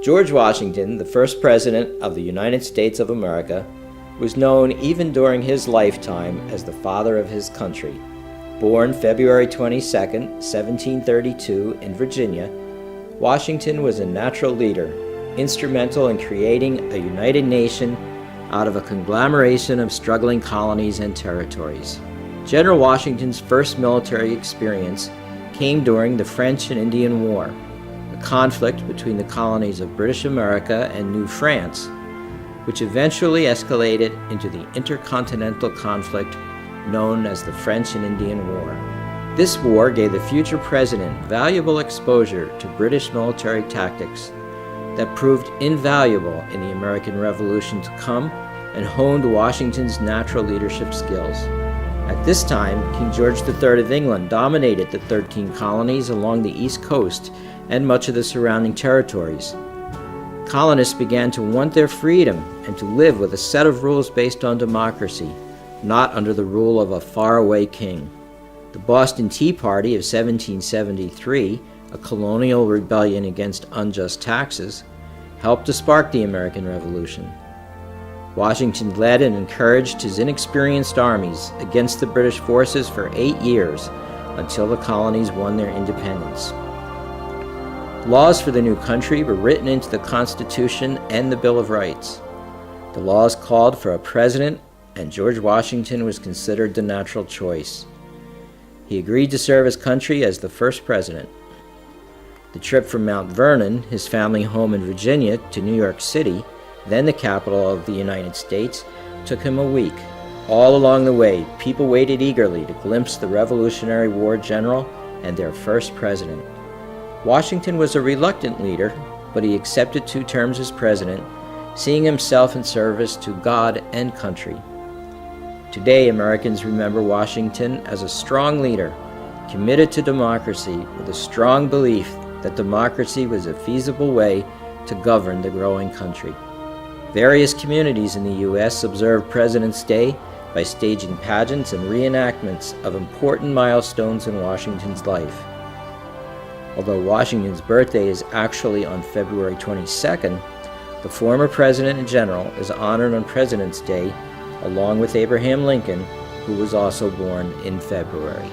George Washington, the first president of the United States of America, was known even during his lifetime as the father of his country. Born February 22, 1732 in Virginia, Washington was a natural leader, instrumental in creating a united nation out of a conglomeration of struggling colonies and territories. General Washington's first military experience came during the French and Indian War, a conflict between the colonies of British America and New France, which eventually escalated into the intercontinental conflict known as the French and Indian War. This war gave the future president valuable exposure to British military tactics that proved invaluable in the American Revolution to come and honed Washington's natural leadership skills. At this time, King George III of England dominated the 13 colonies along the East Coast and much of the surrounding territories. Colonists began to want their freedom and to live with a set of rules based on democracy, not under the rule of a faraway king. The Boston Tea Party of 1773, a colonial rebellion against unjust taxes, helped to spark the American Revolution. Washington led and encouraged his inexperienced armies against the British forces for 8 years until the colonies won their independence. Laws for the new country were written into the Constitution and the Bill of Rights. The laws called for a president, and George Washington was considered the natural choice. He agreed to serve his country as the first president. The trip from Mount Vernon, his family home in Virginia, to New York City, then the capital of the United States, took him a week. All along the way, people waited eagerly to glimpse the Revolutionary War general and their first president. Washington was a reluctant leader, but he accepted 2 terms as president, seeing himself in service to God and country. Today, Americans remember Washington as a strong leader, committed to democracy with a strong belief that democracy was a feasible way to govern the growing country. Various communities in the U.S. observe President's Day by staging pageants and reenactments of important milestones in Washington's life. Although Washington's birthday is actually on February 22nd, the former President and General is honored on President's Day along with Abraham Lincoln, who was also born in February.